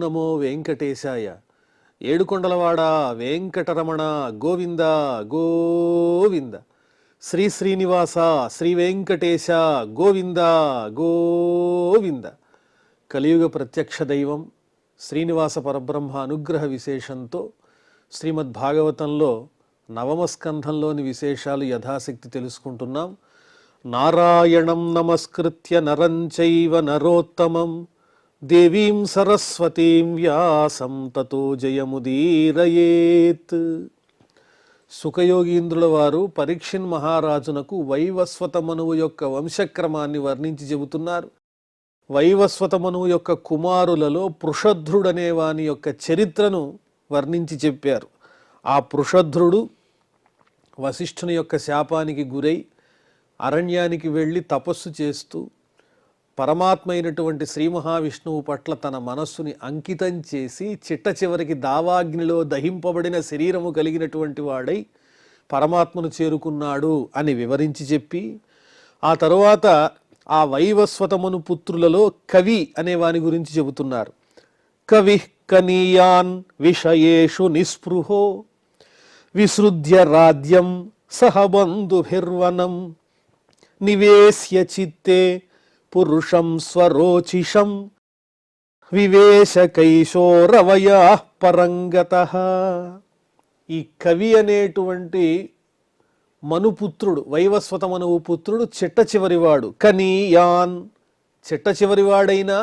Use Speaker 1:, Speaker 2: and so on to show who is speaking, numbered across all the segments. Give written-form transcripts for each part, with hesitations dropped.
Speaker 1: నమో వెంకటేశాయ. ఏడుకొండలవాడ వెంకటరమణ గోవింద గోవింద. శ్రీ శ్రీనివాస శ్రీ వెంకటేశ గోవింద గోవింద. కలియుగ ప్రత్యక్ష దైవం శ్రీనివాస పరబ్రహ్మ అనుగ్రహ విశేషంతో శ్రీమద్భాగవతంలో నవమ స్కంధంలోని విశేషాలు యథాశక్తి తెలుసుకుంటున్నాం. నారాయణం నమస్కృత్య నరం చైవ నరోత్తమం దేవీం సరస్వతీం వ్యాసం తతో జయముదీరయేత్. సుఖయోగీంద్రుల వారు పరీక్షిన్ మహారాజునకు వైవస్వత మనువు యొక్క వంశక్రమాన్ని వర్ణించి చెబుతున్నారు. వైవస్వత మనువు యొక్క కుమారులలో పృషధ్రుడనే వాని యొక్క చరిత్రను వర్ణించి చెప్పారు. ఆ పృషధ్రుడు వశిష్ఠుని యొక్క శాపానికి గురై అరణ్యానికి వెళ్ళి తపస్సు చేస్తూ పరమాత్మ అయినటువంటి శ్రీ మహావిష్ణువు పట్ల తన మనస్సుని అంకితం చేసి చిట్ట చివరికి దావాగ్నిలో దహింపబడిన శరీరము కలిగినటువంటి వాడై పరమాత్మను చేరుకున్నాడు అని వివరించి చెప్పి, ఆ తరువాత ఆ వైవస్వతమను పుత్రులలో కవి అనే వాని గురించి చెబుతున్నారు. కవి కనీయాన్ విషయేషు నిస్పృహో విసృజ్య రాజ్యం సహబంధుభిర్వనం నివేశ్య చిత్తే పురుషం స్వరోచిషం వివేశ కైశోరవయా పరంగతః. ఈ కవి అనేటువంటి మనుపుత్రుడు, వైవస్వత మనువు పుత్రుడు చిట్ట చివరివాడు. కనీయాన్ చిట్ట చివరివాడైనా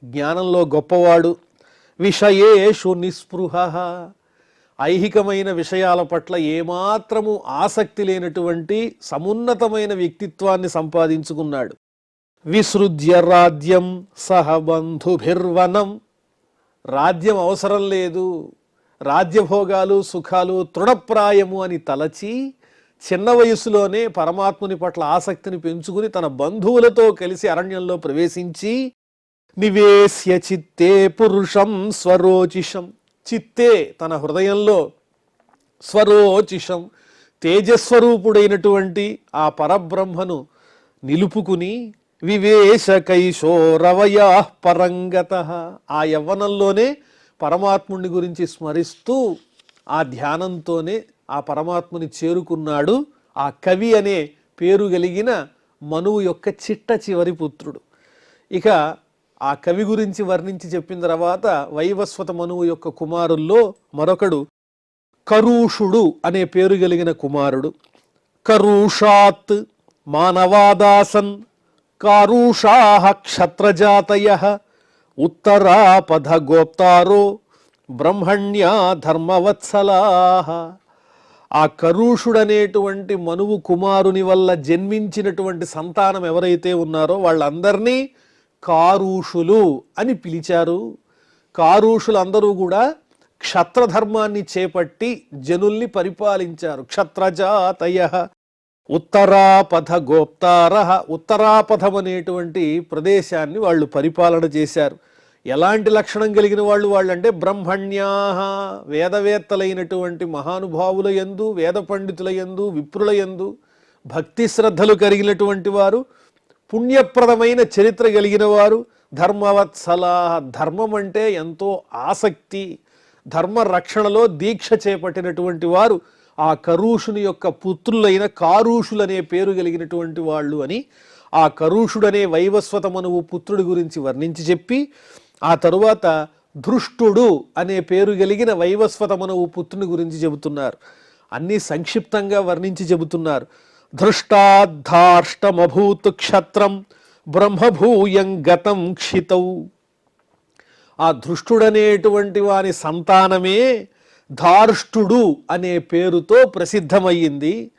Speaker 1: జ్ఞానంలో గొప్పవాడు. విషయేషు నిస్పృహ ఐహికమైన విషయాల పట్ల ఏమాత్రము ఆసక్తి లేనటువంటి సమున్నతమైన వ్యక్తిత్వాన్ని సంపాదించుకున్నాడు. విసృజ్య రాజ్యం సహబంధుభిర్వనం రాజ్యం అవసరం లేదు, రాజ్యభోగాలు సుఖాలు తృణప్రాయము అని తలచి చిన్న వయసులోనే పరమాత్ముని పట్ల ఆసక్తిని పెంచుకుని తన బంధువులతో కలిసి అరణ్యంలో ప్రవేశించి నివేశ్య చిత్తే పురుషం స్వరోచిషం చిత్తే తన హృదయంలో స్వరోచిషం తేజస్వరూపుడైనటువంటి ఆ పరబ్రహ్మను నిలుపుకుని వివేశ కైశోరవయా పరంగతః ఆ యవ్వనంలోనే పరమాత్ముని గురించి స్మరిస్తూ ఆ ధ్యానంతోనే ఆ పరమాత్ముని చేరుకున్నాడు. ఆ కవి అనే పేరు కలిగిన మనువు యొక్క చిట్ట చివరి పుత్రుడు. ఇక ఆ కవి గురించి వర్ణించి చెప్పిన తర్వాత వైవస్వత మనువు యొక్క కుమారుల్లో మరొకడు కరూషుడు అనే పేరు కలిగిన కుమారుడు. కరూషాత్ మానవాదాసన్ కారూషాః క్షత్రజాతయః ఉత్తరాపథ గోప్తారో బ్రహ్మణ్యా ధర్మవత్సలాః. ఆ కరూషుడనేటువంటి మనువు కుమారుని వల్ల జన్మించినటువంటి సంతానం ఎవరైతే ఉన్నారో వాళ్ళందరినీ కారూషులు అని పిలిచారు. కారూషులందరూ కూడా క్షత్రధర్మాన్ని చేపట్టి జనుల్ని పరిపాలించారు. క్షత్రజాతయః ఉత్తరాపథ గోప్తారః ఉత్తరాపథం అనేటువంటి ప్రదేశాన్ని వాళ్ళు పరిపాలన చేశారు. ఎలాంటి లక్షణం కలిగిన వాళ్ళు అంటే బ్రహ్మణ్యాః వేదవేత్తలైనటువంటి మహానుభావుల యందు, వేద పండితుల యందు, విప్రుల యందు భక్తి శ్రద్ధలు కలిగినటువంటి వారు, పుణ్యప్రదమైన చరిత్ర కలిగిన వారు, ధర్మవత్సలాః ధర్మం అంటే ఎంతో ఆసక్తి, ధర్మ రక్షణలో దీక్ష చేపట్టినటువంటి వారు ఆ కరూషుని యొక్క పుత్రులైన కారూషులనే పేరు కలిగినటువంటి వాళ్ళు అని ఆ కరూషుడనే వైవస్వత మనువు పుత్రుడి గురించి వర్ణించి చెప్పి, ఆ తరువాత ధృష్టుడు అనే పేరు కలిగిన వైవస్వత మనువు పుత్రుని గురించి చెబుతున్నారు. అన్నీ సంక్షిప్తంగా వర్ణించి చెబుతున్నారు. ధృష్టాద్ధాష్టమభూత్ క్షత్రం బ్రహ్మభూయం గతం క్షితౌ. ఆ ధృష్టుడనేటువంటి వాని సంతానమే ధార్ష్టుడు అనే పేరుతో ప్రసిద్ధమయ్యింది.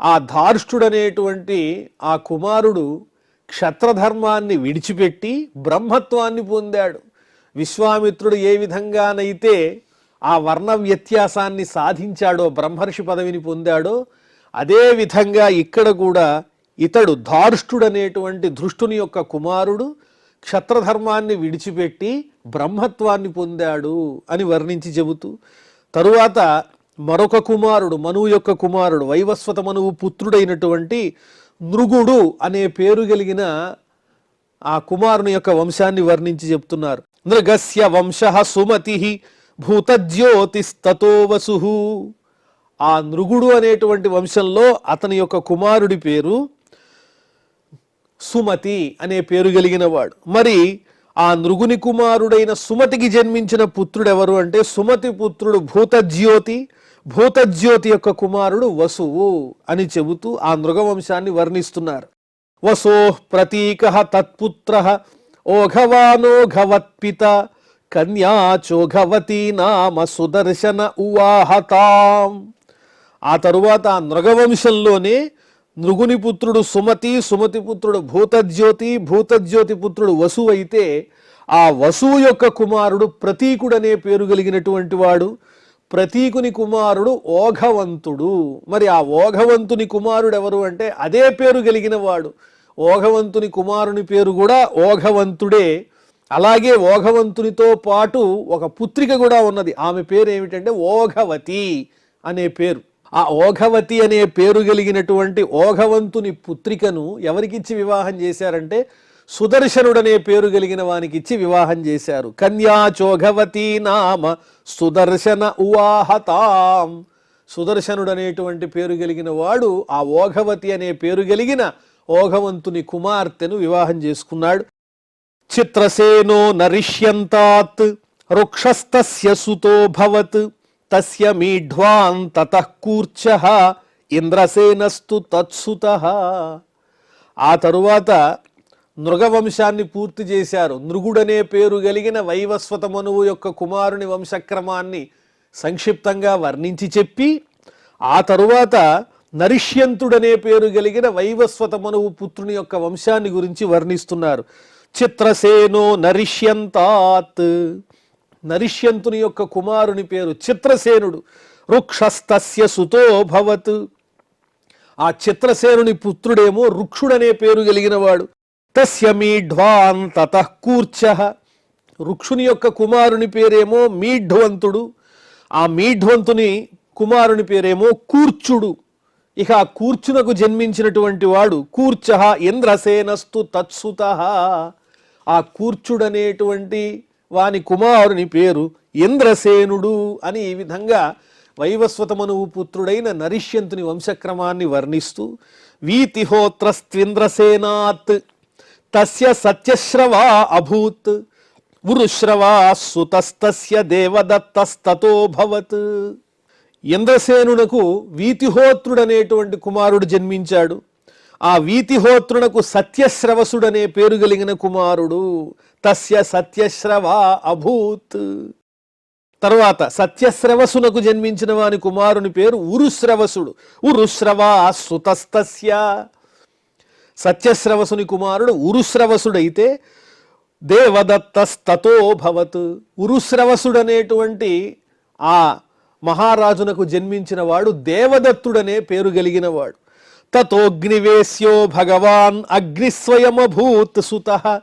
Speaker 1: ఆ ధార్ష్టుడనేటువంటి ఆ కుమారుడు క్షత్రధర్మాన్ని విడిచిపెట్టి బ్రహ్మత్వాన్ని పొందాడు. విశ్వామిత్రుడు ఏ విధంగానైతే ఆ వర్ణ వ్యత్యాసాన్ని సాధించాడో, బ్రహ్మర్షి పదవిని పొందాడో, అదే విధంగా ఇక్కడ కూడా ఇతడు ధార్ష్టుడనేటువంటి ధృష్టుని యొక్క కుమారుడు క్షత్రధర్మాన్ని విడిచిపెట్టి బ్రహ్మత్వాన్ని పొందాడు అని వర్ణించి చెబుతూ, తరువాత మరొక కుమారుడు, మనువు యొక్క కుమారుడు, వైవస్వత మనువు పుత్రుడైనటువంటి నృగుడు అనే పేరు కలిగిన ఆ కుమారుని యొక్క వంశాన్ని వర్ణించి చెప్తున్నారు. నృగస్య వంశః సుమతిః భూతజ్యోతిస్తతో వసుః. ఆ నృగుడు అనేటువంటి వంశంలో అతని యొక్క కుమారుడి పేరు సుమతి అనే పేరు కలిగిన వాడు. మరి ఆ నృగుని కుమారుడైన సుమతికి జన్మించిన పుత్రుడు ఎవరు అంటే సుమతి పుత్రుడు భూతజ్యోతి, భూతజ్యోతి యొక్క కుమారుడు వసువు అని చెబుతూ ఆ నృగవంశాన్ని వర్ణిస్తున్నారు. వసో ప్రతీకః తత్పుత్రః ఓఘవానోఘవత్పిత కన్యా చోఘవతి నామ సుదర్శన ఉవాహతాం. ఆ తరువాత ఆ నృగవంశంలోనే నృగుని పుత్రుడు సుమతి, సుమతి పుత్రుడు భూతజ్యోతి, భూతజ్యోతి పుత్రుడు వసువు అయితే ఆ వసువు యొక్క కుమారుడు ప్రతీకుడనే పేరు కలిగినటువంటి వాడు. ప్రతీకుని కుమారుడు ఓఘవంతుడు. మరి ఆ ఓఘవంతుని కుమారుడు ఎవరు అంటే అదే పేరు కలిగిన వాడు. ఓఘవంతుని కుమారుని పేరు కూడా ఓఘవంతుడే. అలాగే ఓఘవంతునితో పాటు ఒక పుత్రిక కూడా ఉన్నది. ఆమె పేరు ఏమిటంటే ఓఘవతి అనే పేరు. ఆ ఓఘవతి అనే పేరు కలిగినటువంటి ఓఘవంతుని పుత్రికను ఎవరికిచ్చి వివాహం చేశారంటే సుదర్శనుడనే పేరు కలిగిన వానికి ఇచ్చి వివాహం చేశారు. కన్యా చోఘవతి నామ సుదర్శన ఉవాహతాం. సుదర్శనుడనేటువంటి పేరు కలిగిన వాడు ఆ ఓఘవతి అనే పేరు కలిగిన ఓఘవంతుని కుమార్తెను వివాహం చేసుకున్నాడు. చిత్రసేనో నరిష్యంతాత్ రుక్షస్తస్య సుతో భవత్ తస్య మీఢ్వాన్ తతః కూర్చః ఇంద్రసేనస్తు తత్సుతః. ఆ తరువాత నృగవంశాన్ని పూర్తి చేశారు. నృగుడనే పేరు కలిగిన వైవస్వత మనువు యొక్క కుమారుని వంశక్రమాన్ని సంక్షిప్తంగా వర్ణించి చెప్పి ఆ తరువాత నరిష్యంతుడనే పేరు కలిగిన వైవస్వత మనువు పుత్రుని యొక్క వంశాన్ని గురించి వర్ణిస్తున్నారు. చిత్రసేనో నరిష్యంతాత్. నరిష్యంతుని యొక్క కుమారుని పేరు చిత్రసేనుడు. రుక్షస్తస్య సుతో భవత్. ఆ చిత్రసేనుని పుత్రుడేమో రుక్షుడనే పేరు కలిగిన వాడు. తస్య మీఢ్వాన్ తతః కూర్చః. రుక్షుని యొక్క కుమారుని పేరేమో మీఢ్వంతుడు. ఆ మీఢ్వంతుని కుమారుని పేరేమో కూర్చుడు. ఇక ఆ కూర్చునకు జన్మించినటువంటి వాడు కూర్చః ఇంద్రసేనస్తు తత్సుతః. ఆ కూర్చుడనేటువంటి వాని కుమారుని పేరు ఇంద్రసేనుడు అని ఈ విధంగా వైవస్వత మనువు పుత్రుడైన నరిష్యంతుని వంశక్రమాన్ని వర్ణిస్తూ వీతిహోత్రస్త్వింద్రసేనాత్ తస్య సత్యశ్రవా అభూత్ ఉరుశ్రవా సుతస్తస్య దేవదత్తస్తతో భవత్. ఇంద్రసేనునకు వీతిహోత్రుడనేటువంటి కుమారుడు జన్మించాడు. ఆ వీతిహోత్రునకు సత్యశ్రవసుడనే పేరు కలిగిన కుమారుడు. తస్య సత్యశ్రవా అభూత్. తర్వాత సత్యశ్రవసునకు జన్మించిన వాని కుమారుని పేరు ఉరుశ్రవసుడు. ఉరుశ్రవా సుతస్తస్య. సత్యశ్రవసుని కుమారుడు ఉరుశ్రవసుడైతే దేవదత్తస్తతో భవత్. ఉరుశ్రవసుడనేటువంటి ఆ మహారాజునకు జన్మించిన వాడు దేవదత్తుడనే పేరు కలిగిన వాడు. తతోగ్నివేశ్యో భగవాన్ అగ్నిస్వయమభూత్ సుతః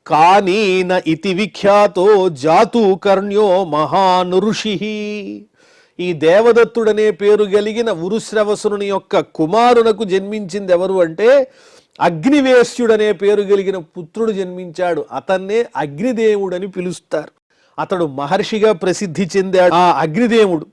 Speaker 1: కానీన ఇతి విఖ్యాతో జాతూకర్ణ్యో మహాన్ ఋషి. ఈ దేవదత్తుడనే పేరు కలిగిన ఉరుశ్రవసుని యొక్క కుమారునకు జన్మించింది ఎవరు అంటే అగ్నివేశ్యుడనే పేరు కలిగిన పుత్రుడు జన్మించాడు. అతన్నే అగ్నిదేవుడని పిలుస్తారు. అతడు మహర్షిగా ప్రసిద్ధి చెందాడు. ఆ అగ్నిదేవుడు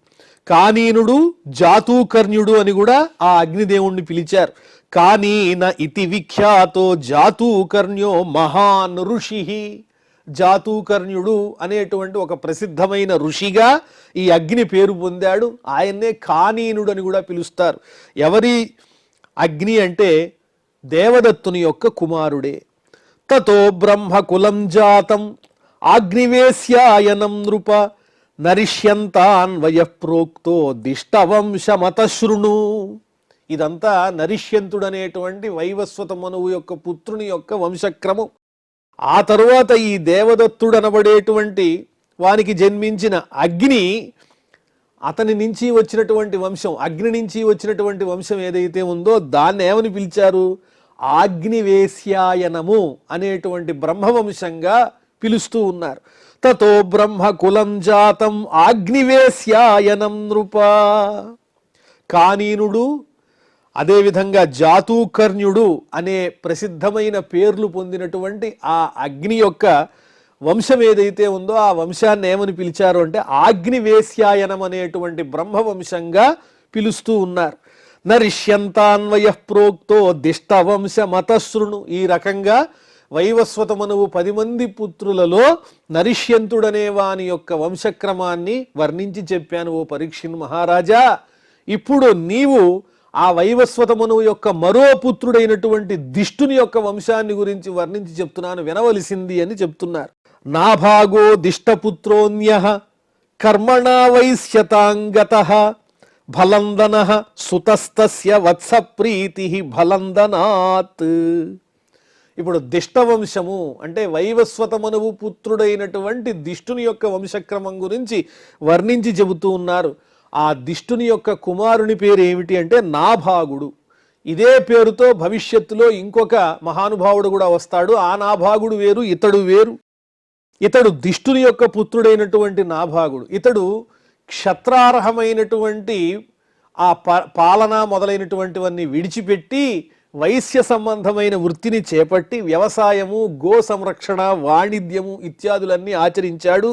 Speaker 1: కానీనుడు జాతూకర్ణ్యుడు అని కూడా ఆ అగ్నిదేవుణ్ణి పిలిచారు. కానీన ఇతి విఖ్యాతో జాతూకర్ణ్యో మహాన్ ఋషి. జాతూకర్ణ్యుడు అనేటువంటి ఒక ప్రసిద్ధమైన ఋషిగా ఈ అగ్ని పేరు పొందాడు. ఆయన్నే కానీనుడు అని కూడా పిలుస్తారు. ఎవరి అగ్ని అంటే దేవదత్తుని యొక్క కుమారుడే. తతో బ్రహ్మకులం జాతం ఆగ్నివేశ్యాయనం నృప నరిష్యంతాన్వయ ప్రోక్తో దిష్టవంశమత శృణు. ఇదంతా నరిష్యంతుడనేటువంటి వైవస్వత మనువు యొక్క పుత్రుని యొక్క వంశక్రమం. ఆ తరువాత ఈ దేవదత్తుడనబడేటువంటి వానికి జన్మించిన అగ్ని, అతని నుంచి వచ్చినటువంటి వంశం, అగ్ని నుంచి వచ్చినటువంటి వంశం ఏదైతే ఉందో దాన్ని ఏమని పిలిచారు? ఆగ్నివేశ్యాయనము అనేటువంటి బ్రహ్మవంశంగా పిలుస్తూ ఉన్నారు. తతో బ్రహ్మకులం జాతం ఆగ్నివేశ్యాయనం నృప. కానీనుడు అదేవిధంగా జాతూకర్ణ్యుడు అనే ప్రసిద్ధమైన పేర్లు పొందినటువంటి ఆ అగ్ని యొక్క వంశం ఏదైతే ఉందో ఆ వంశాన్ని ఏమని పిలిచారు అంటే ఆగ్నివేశ్యాయనం అనేటువంటి బ్రహ్మవంశంగా పిలుస్తూ ఉన్నారు. నరిష్యంతాన్వయ ప్రోక్తో దిష్టవంశ మతశృణు. ఈ రకంగా వైవస్వత మనువు 10 మంది పుత్రులలో నరిష్యంతుడనే వాని యొక్క వంశక్రమాన్ని వర్ణించి చెప్పాను ఓ పరీక్షిన్ మహారాజా. ఇప్పుడు నీవు ఆ వైవస్వత మనువు యొక్క మరో పుత్రుడైనటువంటి దిష్టుని యొక్క వంశాన్ని గురించి వర్ణించి చెప్తున్నాను, వినవలసింది అని చెప్తున్నారు. నాభాగో దిష్టపుత్రోన్యః కర్మణా వైశ్యతాంగతః ఫలందనః సుతస్తస్య వత్సప్రీతి ఫలందనాత్. ఇప్పుడు దిష్టవంశము అంటే వైవస్వత మనువు పుత్రుడైనటువంటి దిష్టుని యొక్క వంశక్రమం గురించి వర్ణించి చెబుతూ ఉన్నారు. ఆ దిష్టుని యొక్క కుమారుని పేరు ఏమిటి అంటే నాభాగుడు. ఇదే పేరుతో భవిష్యత్తులో ఇంకొక మహానుభావుడు కూడా వస్తాడు. ఆ నాభాగుడు వేరు, ఇతడు వేరు. ఇతడు దిష్టుని యొక్క పుత్రుడైనటువంటి నాభాగుడు. ఇతడు క్షత్రార్హమైనటువంటి ఆ పాలన మొదలైనటువంటివన్నీ విడిచిపెట్టి వైశ్య సంబంధమైన వృత్తిని చేపట్టి వ్యవసాయము, గో సంరక్షణ, వాణిజ్యము ఇత్యాదులన్నీ ఆచరించాడు,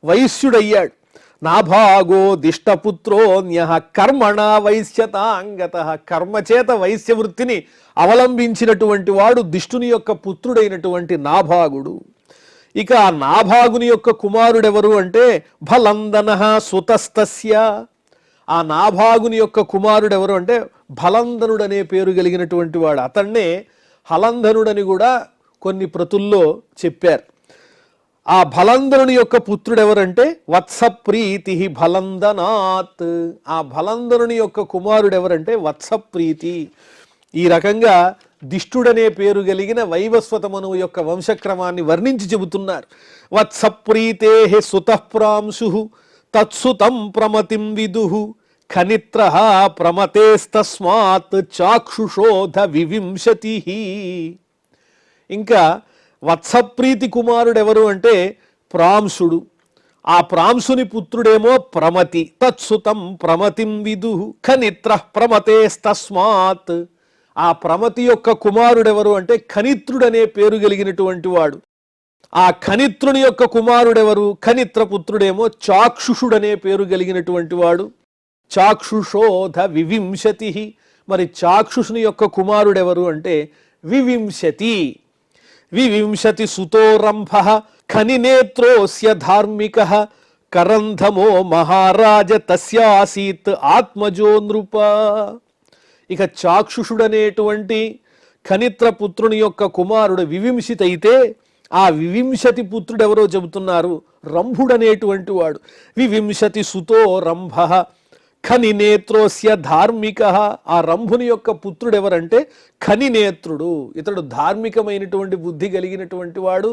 Speaker 1: వైశ్యుడయ్యాడు. నాభాగో దిష్టపుత్రోన్యః కర్మణా వైశ్యతాంగతః. కర్మచేత వైశ్య వృత్తిని అవలంబించినటువంటి వాడు దిష్టుని యొక్క పుత్రుడైనటువంటి నాభాగుడు. ఇక ఆ నాభాగుని యొక్క కుమారుడెవరు అంటే ఫలందనః సుతస్తస్య. ఆ నాభాగుని యొక్క కుమారుడెవరు అంటే ఫలందనుడు అనే పేరు కలిగినటువంటి వాడు. అతన్నే హలంధనుడని కూడా కొన్ని ప్రతుల్లో చెప్పారు. ఆ ఫలందనుని యొక్క పుత్రుడెవరంటే వత్సప్రీతి ఫలందనాత్. ఆ ఫలందనుని యొక్క కుమారుడెవరంటే వత్సప్రీతి. ఈ రకంగా దిష్టుడనే పేరు కలిగిన వైవస్వత మనువు యొక్క వంశక్రమాన్ని వర్ణించి చెబుతున్నారు. వత్సప్రీతే సుతఃప్రాంశు తత్సుతం ప్రమతిం విదుః ఖనిత్రః ప్రమతేస్తస్మాత్ చాక్షుషోధ వివింశతి. ఇంకా వత్సప్రీతి కుమారుడెవరు అంటే ప్రాంశుడు. ఆ ప్రాంశుని పుత్రుడేమో ప్రమతి. తత్సుతం ప్రమతిం విదుః ఖనిత్రః ప్రమతేస్తస్మాత్. ఆ ప్రమతి యొక్క కుమారుడెవరు అంటే ఖనిత్రుడనే పేరు కలిగినటువంటి వాడు. ఆ ఖనిత్రుని యొక్క కుమారుడెవరు? ఖనిత్ర పుత్రుడేమో చాక్షుషుడనే పేరు కలిగినటువంటి వాడు. చాక్షుషోధ వివింశతి. మరి చాక్షుషుని యొక్క కుమారుడెవరు అంటే వివింశతి. వివింశతి సుతో రంభః ఖనినేత్రోస్య ధార్మికః కరంధమో మహారాజ తస్యాసీత్ ఆత్మజో నృప. ఇక చాక్షుషుడనేటువంటి ఖనిత్ర పుత్రుని యొక్క కుమారుడు వివింశతి అయితే ఆ వివింశతి పుత్రుడు ఎవరో చెబుతున్నారు, రంభుడనేటువంటి వాడు. వివింశతి సుతో రంభః ఖనినేత్రోస్య ధార్మికః. ఆ రంభుని యొక్క పుత్రుడు ఎవరంటే ఖనినేత్రుడు. ఇతడు ధార్మికమైనటువంటి బుద్ధి కలిగినటువంటి వాడు,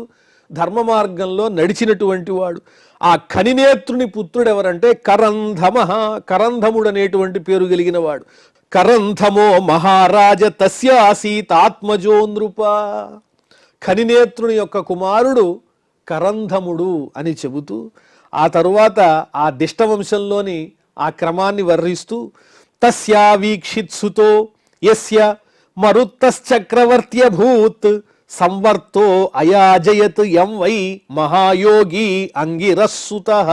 Speaker 1: ధర్మ మార్గంలో నడిచినటువంటి వాడు. ఆ ఖనినేత్రుని పుత్రుడు ఎవరంటే కరంధమః. కరంధముడు అనేటువంటి పేరు కలిగిన వాడు. కరంధమో మహారాజ తస్యాసీత్ ఆత్మజో నృప. ఖనినేత్రుని యొక్క కుమారుడు కరంధముడు అని చెబుతూ ఆ తరువాత ఆ దిష్టవంశంలోని ఆ క్రమాన్ని వర్ణిస్తూ తస్యా వీక్షిత్సుతో యస్య మరుత్తశ్చక్రవర్త్యభూత్ సంవర్తో అయాజయత్ యం వై మహాయోగి అంగిరస్సుతః.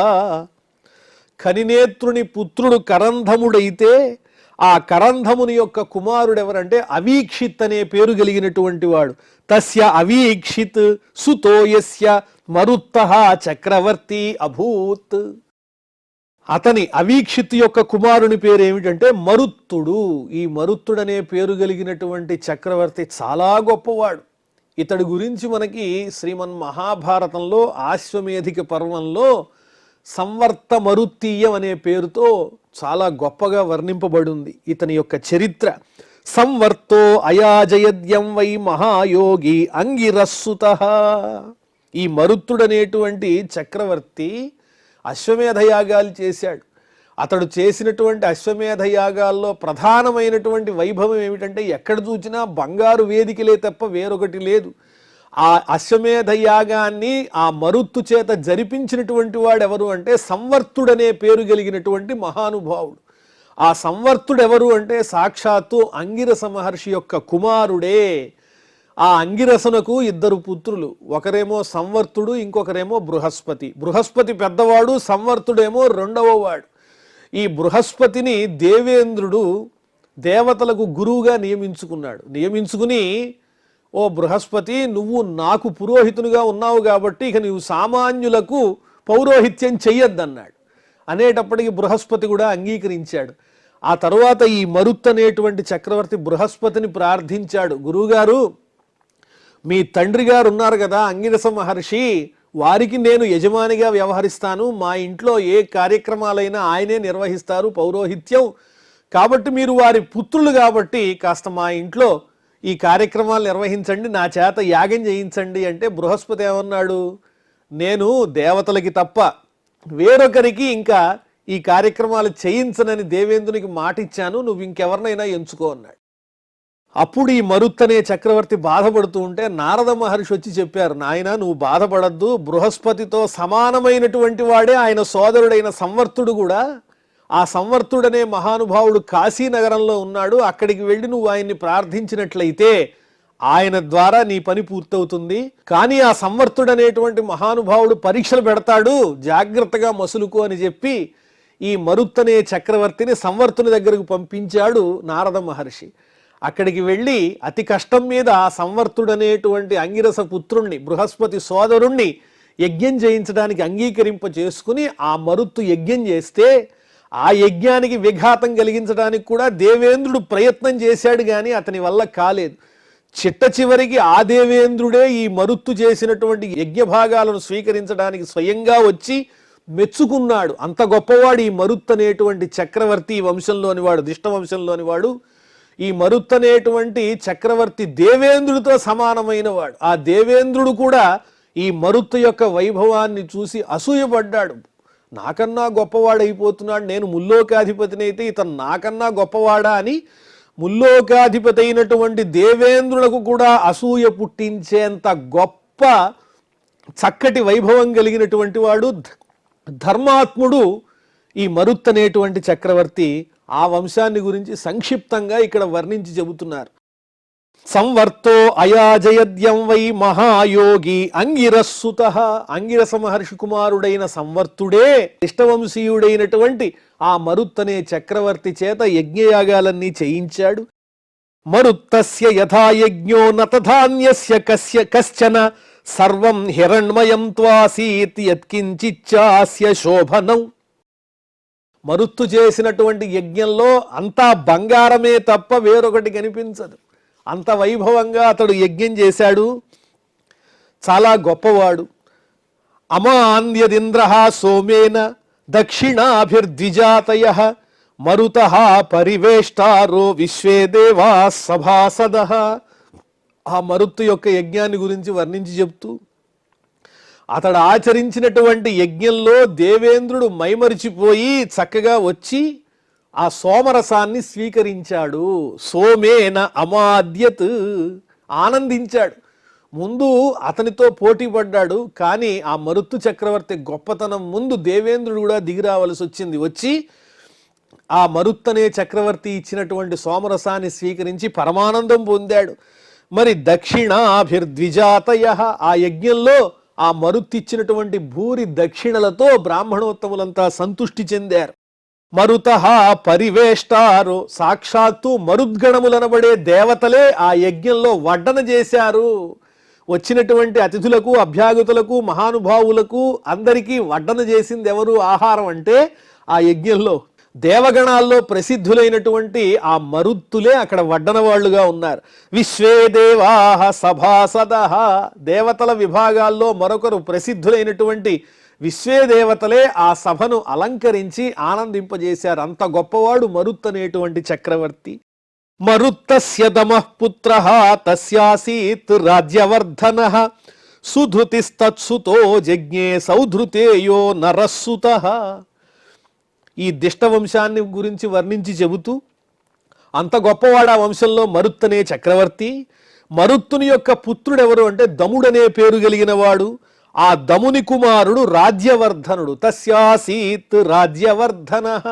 Speaker 1: ఖనినేత్రుని పుత్రుడు కరంధముడైతే ఆ కరంధముని యొక్క కుమారుడు ఎవరంటే అవీక్షిత్ అనే పేరు కలిగినటువంటి వాడు. తస్య అవీక్షిత్ సుతో యస్య మరుత్తః చక్రవర్తి అభూత్. అతని అవీక్షిత్ యొక్క కుమారుని పేరు ఏమిటంటే మరుత్తుడు. ఈ మరుత్తుడనే పేరు కలిగినటువంటి చక్రవర్తి చాలా గొప్పవాడు. ఇతడి గురించి మనకి శ్రీమన్ మహాభారతంలో ఆశ్వమేధిక పర్వంలో సంవర్త మరుత్తీయం అనే పేరుతో చాలా గొప్పగా వర్ణింపబడి ఉంది ఇతని యొక్క చరిత్ర. సంవర్తో అయాజయద్యం వై మహాయోగి అంగిరస్సుతః. ఈ మరుత్తుడనేటువంటి చక్రవర్తి అశ్వమేధ యాగాలు చేశాడు. అతడు చేసినటువంటి అశ్వమేధ యాగాల్లో ప్రధానమైనటువంటి వైభవం ఏమిటంటే ఎక్కడ చూసినా బంగారు వేదికలే తప్ప వేరొకటి లేదు. ఆ అశ్వమేధ యాగాన్ని ఆ మరుత్తు చేత జరిపించినటువంటి వాడు ఎవరు అంటే సంవర్తుడనే పేరు కలిగినటువంటి మహానుభావుడు. ఆ సంవర్తుడు ఎవరు అంటే సాక్షాత్తు అంగిరస మహర్షి యొక్క కుమారుడే. ఆ అంగిరసునకు ఇద్దరు పుత్రులు, ఒకరేమో సంవర్తుడు, ఇంకొకరేమో బృహస్పతి. బృహస్పతి పెద్దవాడు, సంవర్తుడేమో రెండవ వాడు. ఈ బృహస్పతిని దేవేంద్రుడు దేవతలకు గురువుగా నియమించుకుని, ఓ బృహస్పతి, నువ్వు నాకు పురోహితునిగా ఉన్నావు కాబట్టి ఇక నువ్వు సామాన్యులకు పౌరోహిత్యం చెయ్యొద్దన్నాడు. అనేటప్పటికి బృహస్పతి కూడా అంగీకరించాడు. ఆ తరువాత ఈ మరుత్ అనేటువంటి చక్రవర్తి బృహస్పతిని ప్రార్థించాడు, గురువుగారు, మీ తండ్రి గారు ఉన్నారు కదా అంగిరస మహర్షి, వారికి నేను యజమానిగా వ్యవహరిస్తాను, మా ఇంట్లో ఏ కార్యక్రమాలైనా ఆయనే నిర్వహిస్తారు పౌరోహిత్యం, కాబట్టి మీరు వారి పుత్రులు కాబట్టి కాస్త మా ఇంట్లో ఈ కార్యక్రమాలు నిర్వహించండి, నా చేత యాగం చేయించండి అంటే బృహస్పతి ఏమన్నాడు, నేను దేవతలకి తప్ప వేరొకరికి ఇంకా ఈ కార్యక్రమాలు చేయించనని దేవేంద్రునికి మాట ఇచ్చాను, నువ్వు ఇంకెవరినైనా ఎంచుకో అన్నాడు. అప్పుడు ఈ మరుత్ అనే చక్రవర్తి బాధపడుతూ ఉంటే నారద మహర్షి వచ్చి చెప్పారు, నాయన నువ్వు బాధపడద్దు, బృహస్పతితో సమానమైనటువంటి వాడే ఆయన సోదరుడైన సంవర్తుడు కూడా. ఆ సంవర్తుడనే మహానుభావుడు కాశీనగరంలో ఉన్నాడు, అక్కడికి వెళ్ళి నువ్వు ఆయన్ని ప్రార్థించినట్లయితే ఆయన ద్వారా నీ పని పూర్తవుతుంది. కానీ ఆ సంవర్తుడనేటువంటి మహానుభావుడు పరీక్షలు పెడతాడు, జాగ్రత్తగా మసులుకో అని చెప్పి ఈ మరుత్ అనే చక్రవర్తిని సంవర్తుని దగ్గరకు పంపించాడు నారద మహర్షి. అక్కడికి వెళ్ళి అతి కష్టం మీద ఆ సంవర్తుడనేటువంటి అంగిరస పుత్రుణ్ణి, బృహస్పతి సోదరుణ్ణి యజ్ఞం చేయించడానికి అంగీకరింప చేసుకుని ఆ మరుత్తు యజ్ఞం చేస్తే ఆ యజ్ఞానికి విఘాతం కలిగించడానికి కూడా దేవేంద్రుడు ప్రయత్నం చేశాడు, కానీ అతని వల్ల కాలేదు. చిట్ట చివరికి ఆ దేవేంద్రుడే ఈ మరుత్తు చేసినటువంటి యజ్ఞ భాగాలను స్వీకరించడానికి స్వయంగా వచ్చి మెచ్చుకున్నాడు. అంత గొప్పవాడు ఈ మరుత్ అనేటువంటి చక్రవర్తి, వంశంలోని వాడు, దిష్ట వంశంలోని వాడు. ఈ మరుత్ అనేటువంటి చక్రవర్తి దేవేంద్రుడితో సమానమైన వాడు. ఆ దేవేంద్రుడు కూడా ఈ మరుత్ యొక్క వైభవాన్ని చూసి అసూయపడ్డాడు, నాకన్నా గొప్పవాడైపోతున్నాడు, నేను ముల్లోకాధిపతిని అయితే ఇతను నాకన్నా గొప్పవాడా అని ముల్లోకాధిపతి అయినటువంటి దేవేంద్రులకు కూడా అసూయ పుట్టించేంత గొప్ప చక్కటి వైభవం కలిగినటువంటి వాడు, ధర్మాత్ముడు ఈ మరుత్ అనేటువంటి చక్రవర్తి. ఆ వంశాన్ని గురించి సంక్షిప్తంగా ఇక్కడ వర్ణించి చెబుతున్నారు. సంవర్తో అయాజయద్యం వై మహాయోగి అంగిరస్సుతః, అంగిరస మహర్షి కుమారుడైన సంవర్తుడే ఇష్టవంశీయుడైనటువంటి ఆ మరుత్ అనే చక్రవర్తి చేత యజ్ఞయాగాలన్నీ చేయించాడు. మరుత్తస్య యథాయజ్ఞో నతధాన్యస్య కశ్చన సర్వం హిరణ్మయం త్వాసీత్ యత్కించిచ్చాస్య శోభనం. మరుత్తు చేసినటువంటి యజ్ఞంలో అంతా బంగారమే తప్ప వేరొకటి కనిపించదు. అంత వైభవంగా అతడు యజ్ఞం చేశాడు, చాలా గొప్పవాడు. అమాన్యదింద్ర సోమేన దక్షిణాభిర్ద్విజాతయ మరుత పరివేష్టారో విశ్వే దేవా సభాసద. ఆ మరుత్తు యొక్క యజ్ఞాన్ని గురించి వర్ణించి చెప్తూ, అతడు ఆచరించినటువంటి యజ్ఞంలో దేవేంద్రుడు మైమరిచిపోయి చక్కగా వచ్చి ఆ సోమరసాన్ని స్వీకరించాడు. సోమేన అమాద్యత్, ఆనందించాడు. ముందు అతనితో పోటీ పడ్డాడు, కానీ ఆ మరుత్తు చక్రవర్తి గొప్పతనం ముందు దేవేంద్రుడు కూడా దిగిరావలసి వచ్చింది. వచ్చి ఆ మరుత్ అనే చక్రవర్తి ఇచ్చినటువంటి సోమరసాన్ని స్వీకరించి పరమానందం పొందాడు. మరి దక్షిణాభిర్ద్విజాతయ, ఆ యజ్ఞంలో ఆ మరుత్ ఇచ్చినటువంటి భూరి దక్షిణలతో బ్రాహ్మణోత్తములంతా సంతుష్టి చెందారు. మరుత పరివేష్టారు, సాక్షాత్తు మరుద్గణములనబడే దేవతలే ఆ యజ్ఞంలో వడ్డన చేశారు. వచ్చినటువంటి అతిథులకు, అభ్యాగతులకు, మహానుభావులకు అందరికీ వడ్డన చేసింది ఎవరు? ఆహారం అంటే ఆ యజ్ఞంలో దేవగణాల్లో ప్రసిద్ధులైనటువంటి ఆ మరుత్తులే అక్కడ వడ్డన వాళ్ళుగా ఉన్నారు. విశ్వే దేవాః సభాసదః, దేవతల విభాగాల్లో మరొకరు ప్రసిద్ధులైనటువంటి విశ్వే దేవతలే ఆ సభను అలంకరించి ఆనందింపజేశారు. అంత గొప్పవాడు మరుత్ అనేటువంటి చక్రవర్తి. మరుత్తస్య దమః పుత్రః తస్యాసీత్ రాజ్యవర్ధనః సుధృతిస్తత్సుతో జజ్ఞే సౌధృతేయో నరస్సుతః. ఈ దిష్ట వంశాన్ని గురించి వర్ణించి చెబుతూ, అంత గొప్పవాడు ఆ వంశంలో మరుత్ అనే చక్రవర్తి. మరుత్తుని యొక్క పుత్రుడెవరు అంటే దముడనే పేరు కలిగిన వాడు. ఆ దముని కుమారుడు రాజ్యవర్ధనుడు. తస్యాసీత్ రాజ్యవర్ధనః,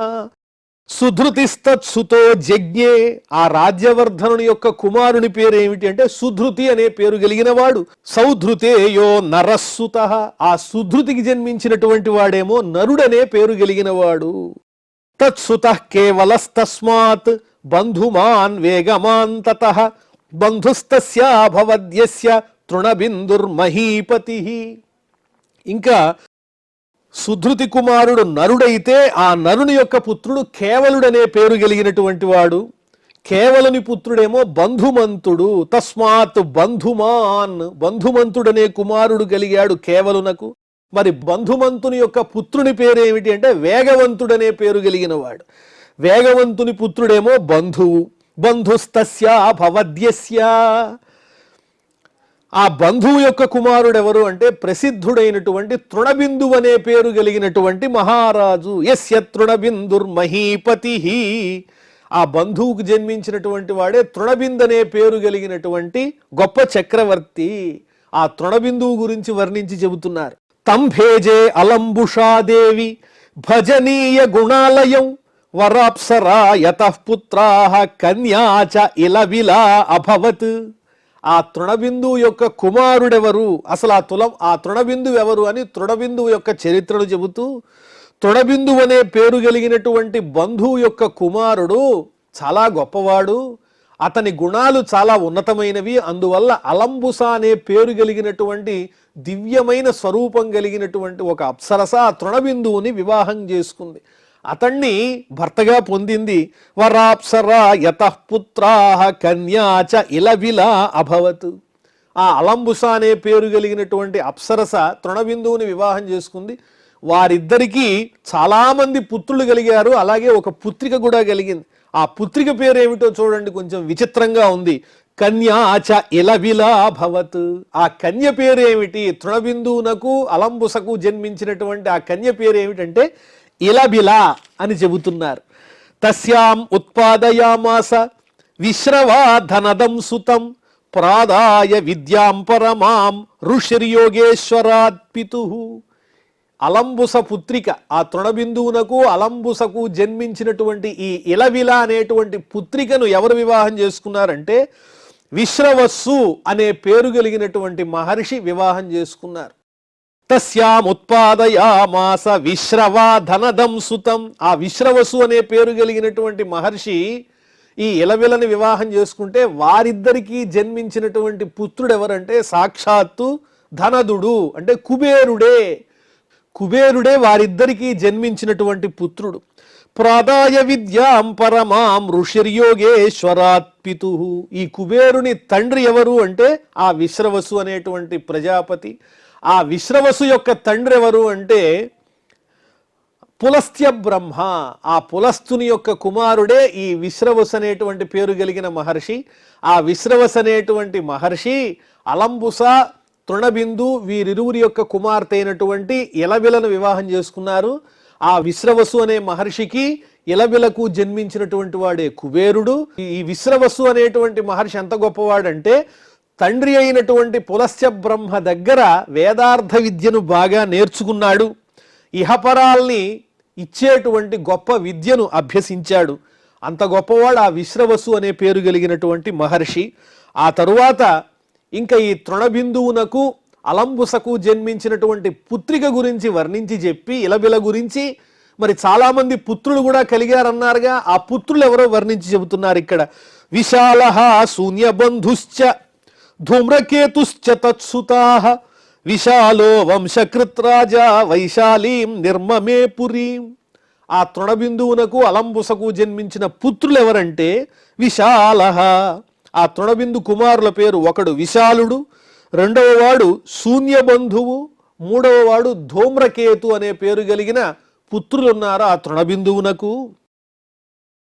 Speaker 1: సుధృతిస్తత్సుతో జజ్ఞే. ఆ రాజ్యవర్ధనుని యొక్క కుమారుని పేరు ఏమిటి అంటే సుధృతి అనే పేరు కలిగిన వాడు. సౌధృతేయో నరస్సుత. ఆ సుధృతికి జన్మించినటువంటి వాడేమో నరుడనే పేరు కలిగిన వాడు. తత్సుత కేవలస్తస్మాత్ బంధుమాన్ వేగమాన్ తతః బంధుస్తస్యాభవద్యస్య తృణబిందుర్మహీపతి. ఇంకా సుధృతి కుమారుడు నరుడైతే ఆ నరుని యొక్క పుత్రుడు కేవలుడనే పేరు కలిగినటువంటి వాడు. కేవలుని పుత్రుడేమో బంధుమంతుడు. తస్మాత్ బంధుమాన్. బంధుమంతుడనే కుమారుడు కలిగాడు కేవలునకు. మరి బంధుమంతుని యొక్క పుత్రుని పేరు ఏమిటి అంటే వేగవంతుడనే పేరు కలిగిన వాడు. వేగవంతుని పుత్రుడేమో బంధువు. బంధుస్తస్య భవద్యస్య. ఆ బంధువు యొక్క కుమారుడు ఎవరు అంటే ప్రసిద్ధుడైనటువంటి తృణబిందు అనే పేరు కలిగినటువంటి మహారాజు. యస్య తృణబిందుర్మహీపతి. ఆ బంధువుకు జన్మించినటువంటి వాడే తృణబిందు అనే పేరు కలిగినటువంటి గొప్ప చక్రవర్తి. ఆ తృణబిందువు గురించి వర్ణించి చెబుతున్నారు. తంభేజే అలంబుషాదేవి భజనీయ గుణాలయం వరాప్సరా యతః పుత్రాః కన్యాచ ఇలవిలా అభవత్. ఆ తృణబిందువు యొక్క కుమారుడెవరు, అసలు ఆ తృణబిందువు ఎవరు అని తృణబిందువు యొక్క చరిత్రను చెబుతూ, తృణబిందువు అనే పేరు కలిగినటువంటి బంధువు యొక్క కుమారుడు చాలా గొప్పవాడు, అతని గుణాలు చాలా ఉన్నతమైనవి, అందువల్ల అలంబుస అనే పేరు కలిగినటువంటి దివ్యమైన స్వరూపం కలిగినటువంటి ఒక అప్సరస ఆ తృణబిందువుని వివాహం చేసుకుంది. అతన్ని భర్తగా పొందింది. వరాప్సరా యతః పుత్రాః కన్యాచ ఇలవిలా అభవత్. ఆ అలంబుస అనే పేరు కలిగినటువంటి అప్సరస తృణబిందువుని వివాహం చేసుకుంది. వారిద్దరికీ చాలామంది పుత్రులు కలిగారు, అలాగే ఒక పుత్రిక కూడా కలిగింది. ఆ పుత్రిక పేరు ఏమిటో చూడండి, కొంచెం విచిత్రంగా ఉంది. కన్యాచ ఇలవిలా భవత్. ఆ కన్య పేరు ఏమిటి? తృణబిందువునకు అలంబుసకు జన్మించినటువంటి ఆ కన్య పేరు ఏమిటంటే ఇలబిలా అని చెబుతున్నారు. తస్యాం ఉత్పాదయామాస విశ్రవా ధనదం సుతం ప్రాదాయ విద్యాం పరమాం ఋషిర్యోగేశ్వరాత్ పితుః. అలంబుస పుత్రిక, ఆ తృణబిందువునకు అలంబుసకు జన్మించినటువంటి ఈ ఇలవిలా అనేటువంటి పుత్రికను ఎవరు వివాహం చేసుకున్నారంటే విశ్రవస్సు అనే పేరు కలిగినటువంటి మహర్షి వివాహం చేసుకున్నారు. తస్యాముత్పాదయామాస విశ్రవా ధనదం సుతం. ఆ విశ్రవసు అనే పేరు కలిగినటువంటి మహర్షి ఈ ఇలవిలని వివాహం చేసుకుంటే వారిద్దరికీ జన్మించినటువంటి పుత్రుడు ఎవరంటే సాక్షాత్తు ధనదుడు, అంటే కుబేరుడే. కుబేరుడే వారిద్దరికీ జన్మించినటువంటి పుత్రుడు. ప్రాదాయ విద్యాం పరమాం ఋషిర్యోగేశ్వరాత్ పితుః. ఈ కుబేరుని తండ్రి ఎవరు అంటే ఆ విశ్రవసు అనేటువంటి ప్రజాపతి. ఆ విశ్రవసు యొక్క తండ్రి ఎవరు అంటే పులస్త్య బ్రహ్మ. ఆ పులస్తుని యొక్క కుమారుడే ఈ విశ్రవసు అనేటువంటి పేరు కలిగిన మహర్షి. ఆ విశ్రవసు అనేటువంటి మహర్షి అలంబుస తృణబిందు వీరిరువురి యొక్క కుమార్తె అయినటువంటి ఇలబిలను వివాహం చేసుకున్నారు. ఆ విశ్రవసు అనే మహర్షికి ఇలబిలకు జన్మించినటువంటి వాడే కుబేరుడు. ఈ విశ్రవసు అనేటువంటి మహర్షి ఎంత గొప్పవాడంటే తండ్రి అయినటువంటి పులస్త్య బ్రహ్మ దగ్గర వేదార్థ విద్యను బాగా నేర్చుకున్నాడు. ఇహపరాల్ని ఇచ్చేటువంటి గొప్ప విద్యను అభ్యసించాడు. అంత గొప్పవాడు ఆ విశ్రవసు అనే పేరు కలిగినటువంటి మహర్షి. ఆ తరువాత ఇంకా ఈ తృణబిందువునకు అలంబుసకు జన్మించినటువంటి పుత్రిక గురించి వర్ణించి చెప్పి ఇలబిల గురించి, మరి చాలామంది పుత్రులు కూడా కలిగారన్నారుగా, ఆ పుత్రులు ఎవరో వర్ణించి చెబుతున్నారు ఇక్కడ. విశాలః శూన్యబంధుశ్చ ధూమ్రకేతుశ్చ తత్సుతాః విశాలో వంశకృత్ రాజా వైశాలీం నిర్మమే పురీం. ఆ తృణబిందువునకు అలంబుసకు జన్మించిన పుత్రులు ఎవరంటే విశాలః. ఆ తృణబిందు కుమారుల పేరు ఒకడు విశాలుడు, రెండవ వాడు శూన్యబంధువు, మూడవ వాడు ధూమ్రకేతు అనే పేరు కలిగిన పుత్రులు ఉన్నారు ఆ తృణబిందువునకు.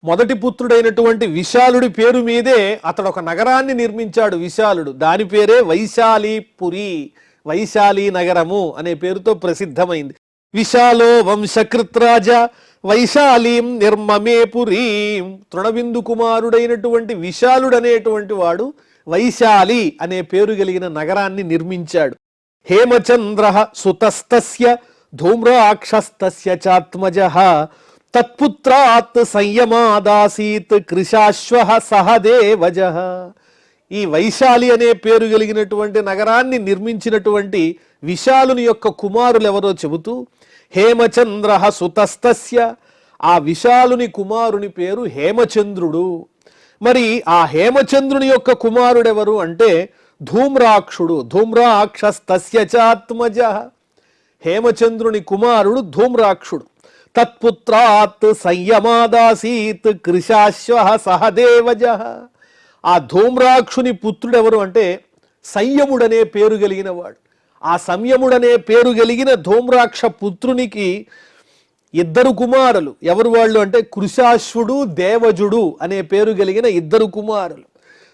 Speaker 1: మొదటి పుత్రుడైనటువంటి విశాలుడి పేరు మీదే అతడు ఒక నగరాన్ని నిర్మించాడు విశాలుడు. దాని పేరే వైశాలీపురి, వైశాలి నగరము అనే పేరుతో ప్రసిద్ధమైంది. విశాలో వంశకృత్ రాజా వైశాలీం నిర్మమే పురీం. తృణబిందు కుమారుడైనటువంటి విశాలుడు అనేటువంటి వాడు వైశాలి అనే పేరు కలిగిన నగరాన్ని నిర్మించాడు. హేమచంద్ర సుతస్తస్య ధూమ్రాక్షస్తస్య చాత్మజః తత్పుత్రాత్ సంయమాదాసీత్ కృశాశ్వ సహదేవజ. ఈ వైశాలి అనే పేరు కలిగినటువంటి నగరాన్ని నిర్మించినటువంటి విశాలుని యొక్క కుమారులు ఎవరో చెబుతూ, హేమచంద్ర సుతస్తస్య, ఆ విశాలుని కుమారుని పేరు హేమచంద్రుడు. మరి ఆ హేమచంద్రుని యొక్క కుమారుడెవరు అంటే ధూమ్రాక్షుడు. ధూమ్రాక్షస్తస్య చాత్మజ, హేమచంద్రుని కుమారుడు ధూమ్రాక్షుడు. తత్పుత్రాత్ సంయమాదాసీత్ కృశాశ్వ సహదేవజ. ఆ ధూమ్రాక్షుని పుత్రుడెవరు అంటే సంయముడనే పేరు కలిగిన వాడు. ఆ సంయముడనే పేరు కలిగిన ధూమ్రాక్ష పుత్రునికి ఇద్దరు కుమారులు. ఎవరు వాళ్ళు అంటే కృశాశ్వుడు, దేవజుడు అనే పేరు కలిగిన ఇద్దరు కుమారులు.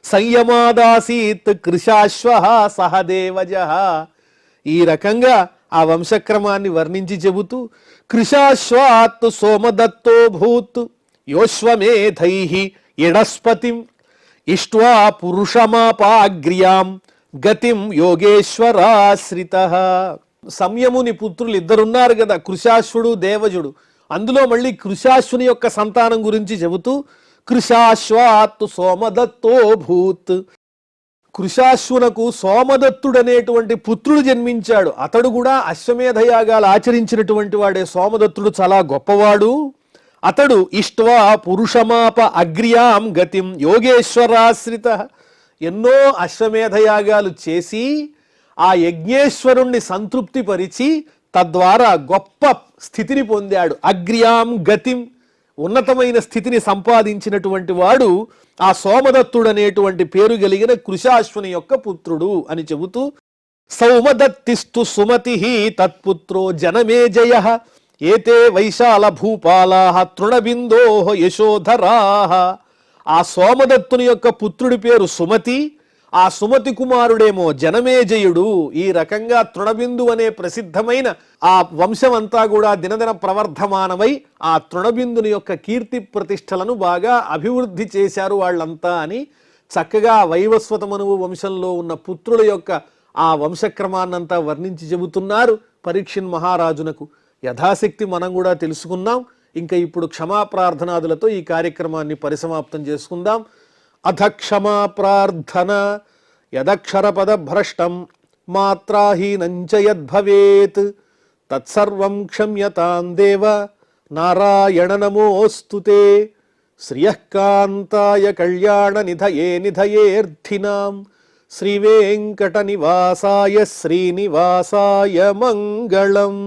Speaker 1: సంయమాదాసీత్ కృశాశ్వ సహదేవజ. ఈ రకంగా ఆ వంశక్రమాన్ని వర్ణించి చెబుతూ, కృశాశ్వాత్ సోమదత్తో భూత్ యోశ్వమేధైః ఇడస్పతిం ఇష్ట్వా పురుషమాపాగ్ర్యాం గతిం యోగేశ్వరాశ్రితః. సంయముని పుత్రులు ఇద్దరున్నారు కదా, కృశాశ్వుడు, దేవజుడు. అందులో మళ్ళీ కృశాశ్వుని యొక్క సంతానం గురించి చెబుతూ, కృశాశ్వాత్ సోమదత్తో భూత్. కృశాశ్వునకు సోమదత్తుడనేటువంటి పుత్రుడు జన్మించాడు. అతడు కూడా అశ్వమేధయాగాలు ఆచరించినటువంటి వాడే. సోమదత్తుడు చాలా గొప్పవాడు. అతడు ఇష్ట్వా పురుషమాప అగ్ర్యాం గతిం యోగేశ్వరాశ్రిత. ఎన్నో అశ్వమేధయాగాలు చేసి ఆ యజ్ఞేశ్వరుణ్ణి సంతృప్తి పరిచి తద్వారా గొప్ప స్థితిని పొందాడు. అగ్ర్యాం గతిం, ఉన్నతమైన స్థితిని సంపాదించినటువంటి వాడు ఆ సోమదత్తుడు అనేటువంటి పేరు కలిగిన కృశాశ్వుని యొక్క పుత్రుడు అని చెబుతూ, సౌమదత్తిస్తు సుమతి తత్పుత్రో జనమేజయ ఏతే వైశాల భూపాలా తృణబిందో యశోధరా. ఆ సోమదత్తుని యొక్క పుత్రుడి పేరు సుమతి, ఆ సుమతి కుమారుడేమో జనమేజయుడు. ఈ రకంగా తృణబిందు అనే ప్రసిద్ధమైన ఆ వంశం అంతా కూడా దినదిన ప్రవర్ధమానమై ఆ తృణబిందుని యొక్క కీర్తి ప్రతిష్టలను బాగా అభివృద్ధి చేశారు వాళ్ళంతా అని చక్కగా వైవస్వత మనువు వంశంలో ఉన్న పుత్రుల యొక్క ఆ వంశక్రమాన్నంతా వర్ణించి చెబుతున్నారు పరీక్షిన్ మహారాజునకు. యథాశక్తి మనం కూడా తెలుసుకున్నాం. ఇంకా ఇప్పుడు క్షమా ప్రార్థనాదులతో ఈ కార్యక్రమాన్ని పరిసమాప్తం చేసుకుందాం. అథ క్షమా ప్రార్థన. యదక్షరపద భ్రష్టం మాత్రాహీనంచ యద్భవేత్ తత్సర్వం క్షమ్యతాం దేవ నారాయణ నమోస్తుతే. శ్రియఃకాంతాయ కళ్యాణ నిధయే నిధయేర్థినాం శ్రీవేంకట నివాసాయ శ్రీనివాసాయ మంగళం.